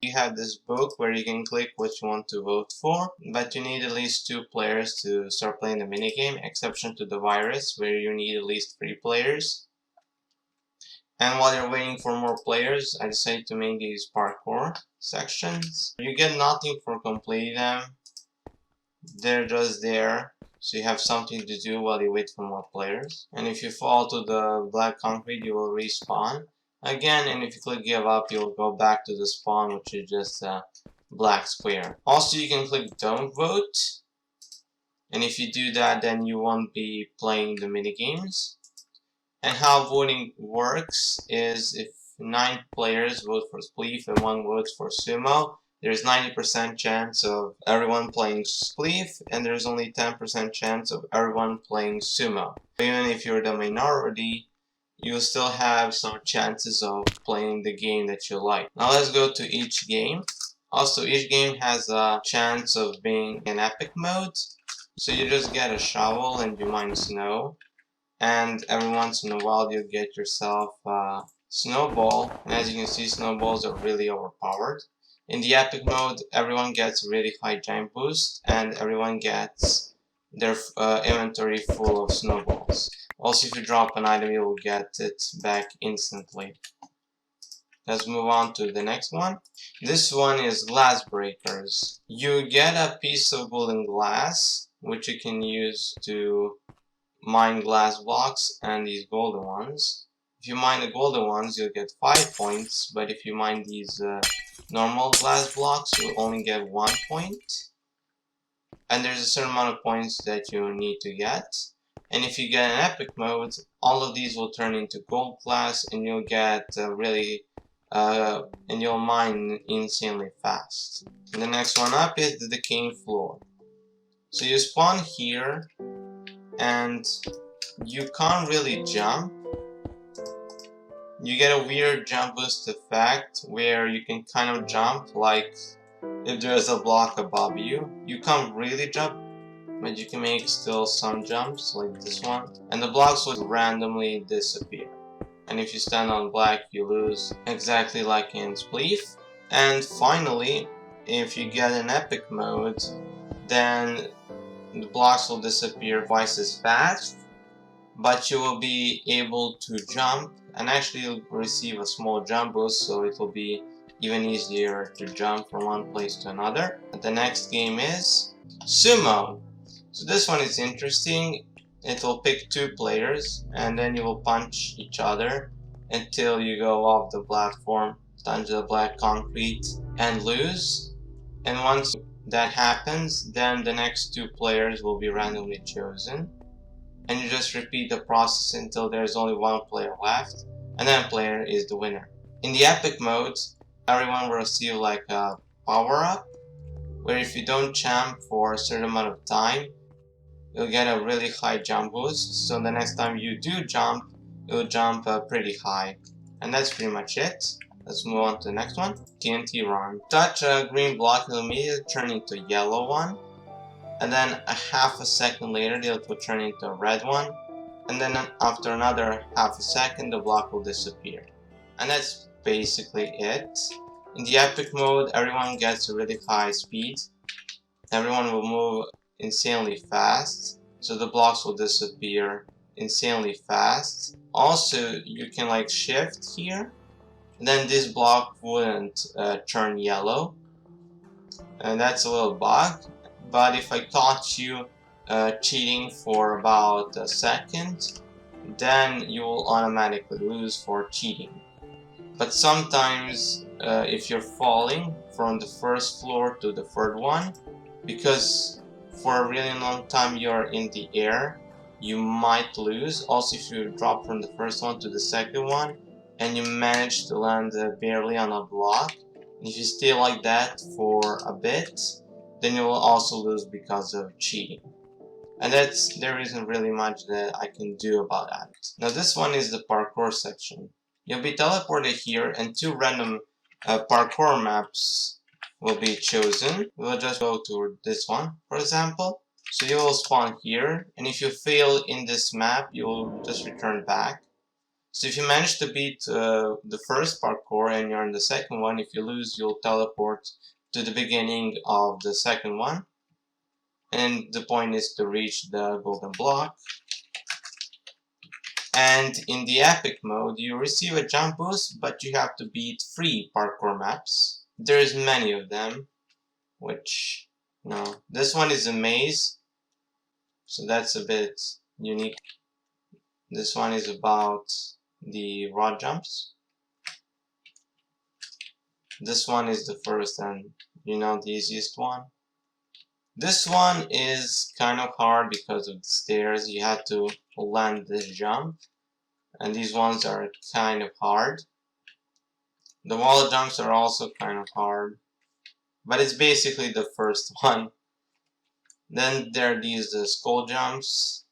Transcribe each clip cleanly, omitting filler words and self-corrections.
You have this book where you can click what you want to vote for, but you need at least 2 players to start playing the minigame, exception to the virus where you need at least 3 players. And while you're waiting for more players, I decided to make these parkour sections. You get nothing for completing them. They're just there, so you have something to do while you wait for more players. And if you fall to the black concrete, you will respawn again, and if you click give up, you'll go back to the spawn, which is just a black square. Also, you can click don't vote, and if you do that, then you won't be playing the minigames. And how voting works is if 9 players vote for Spleef and 1 votes for Sumo, there's 90% chance of everyone playing Spleef, and there's only 10% chance of everyone playing Sumo. Even if you're the minority, you still have some chances of playing the game that you like. Now let's go to each game. Also, each game has a chance of being in epic mode, so you just get a shovel and you mine snow. And every once in a while you get yourself a snowball, and as you can see, snowballs are really overpowered. In the epic mode, everyone gets a really high giant boost, and everyone gets their inventory full of snowballs. Also, if you drop an item, you will get it back instantly. Let's move on to the next one. This one is glass breakers. You get a piece of golden glass, which you can use to mine glass blocks and these golden ones. If you mine the golden ones, you'll get 5 points, but if you mine these normal glass blocks, you'll only get 1 point. And there's a certain amount of points that you need to get. And if you get an epic mode, all of these will turn into gold glass, and you'll get and you'll mine insanely fast. And the next one up is the decaying floor. So you spawn here, and you can't really jump. You get a weird jump boost effect where you can kind of jump like if there's a block above you. You can't really jump, but you can make still some jumps like this one. And the blocks will randomly disappear. And if you stand on black, you lose, exactly like in Spleef. And finally, if you get an epic mode, then the blocks will disappear twice as fast, but you will be able to jump, and actually you'll receive a small jump boost, so it will be even easier to jump from one place to another. The next game is Sumo. So this one is interesting. It will pick 2 players, and then you will punch each other until you go off the platform, touch the black concrete, and lose. And once that happens, then the next 2 players will be randomly chosen, and you just repeat the process until there's only 1 player left, and that player is the winner. In the epic mode, everyone will receive like a power up, where if you don't jump for a certain amount of time, you'll get a really high jump boost, so the next time you do jump, you'll jump pretty high. And that's pretty much it. Let's move on to the next one. TNT run. Touch a green block, it'll immediately turn into a yellow one. And then a half a second later, it will turn into a red one. And then after another half a second, the block will disappear. And that's basically it. In the epic mode, everyone gets a really high speed. Everyone will move insanely fast. So the blocks will disappear insanely fast. Also, you can like shift here. Then this block wouldn't turn yellow, and that's a little bug. But if I caught you cheating for about a second, then you will automatically lose for cheating. But sometimes if you're falling from the first floor to the third one, because for a really long time you're in the air, you might lose. Also, if you drop from the first one to the second one, and you manage to land barely on a block, if you stay like that for a bit, then you will also lose because of cheating. And there isn't really much that I can do about that. Now this one is the parkour section. You'll be teleported here, and 2 random parkour maps will be chosen. We'll just go to this one, for example. So you will spawn here, and if you fail in this map, you will just return back. So if you manage to beat the first parkour and you're in the second one, if you lose, you'll teleport to the beginning of the second one. And the point is to reach the golden block. And in the epic mode, you receive a jump boost, but you have to beat 3 parkour maps. There's many of them, which, no. This one is a maze, so that's a bit unique. This one is about the rod jumps. This one is the first and, the easiest one. This one is kind of hard because of the stairs. You have to land this jump. And these ones are kind of hard. The wall jumps are also kind of hard. But it's basically the first one. Then there are these skull jumps.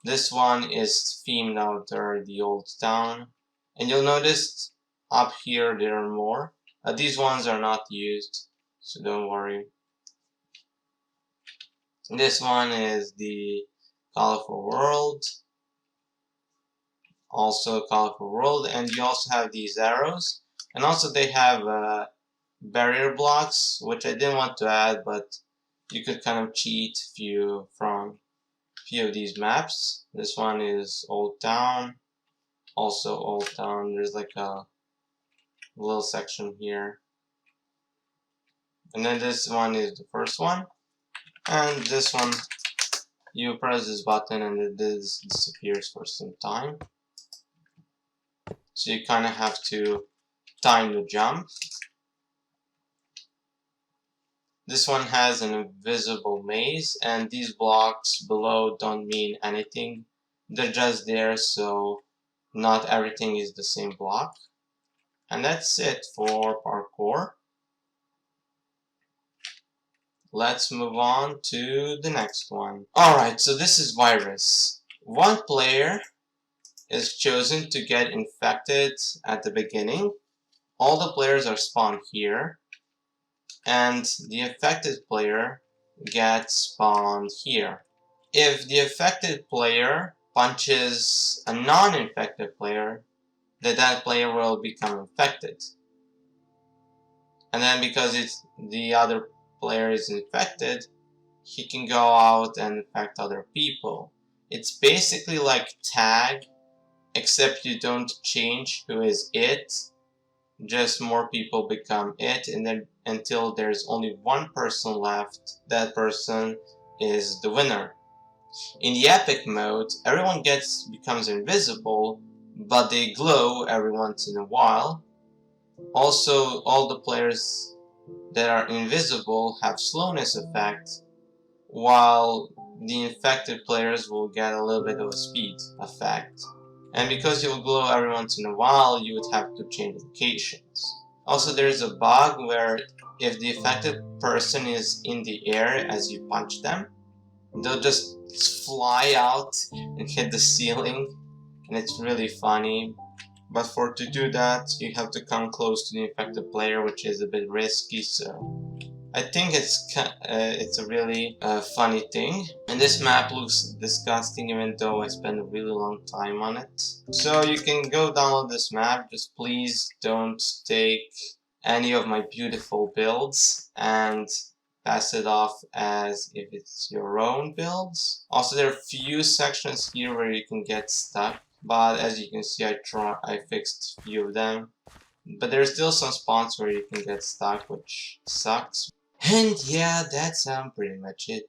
This one is themed after the old town. And you'll notice up here there are more. These ones are not used, so don't worry. This one is the colorful world. Also colorful world, and you also have these arrows. And also they have barrier blocks, which I didn't want to add, but you could kind of cheat from few of these maps. This one is Old Town. Also Old Town, there's like a little section here. And then this one is the first one. And this one, you press this button and this disappears for some time. So you kind of have to time the jump. This one has an invisible maze, and these blocks below don't mean anything. They're just there, so not everything is the same block. And that's it for parkour. Let's move on to the next one. Alright, so this is virus. One player is chosen to get infected at the beginning. All the players are spawned here, and the affected player gets spawned here. If the affected player punches a non-infected player, then that player will become infected. And then because the other player is infected, he can go out and infect other people. It's basically like tag, except you don't change who is it. Just more people become it, and then until there's only one person left, that person is the winner. In the epic mode, everyone becomes invisible, but they glow every once in a while. Also, all the players that are invisible have slowness effect, while the infected players will get a little bit of a speed effect. And because you will glow every once in a while, you would have to change locations. Also, there's a bug where if the affected person is in the air as you punch them, they'll just fly out and hit the ceiling, and it's really funny. But to do that, you have to come close to the infected player, which is a bit risky, so I think it's a really funny thing. And this map looks disgusting, even though I spent a really long time on it. So you can go download this map, just please don't take any of my beautiful builds and pass it off as if it's your own builds. Also, there are a few sections here where you can get stuck, but as you can see, I fixed a few of them. But there's still some spawns where you can get stuck, which sucks. And yeah, that's pretty much it.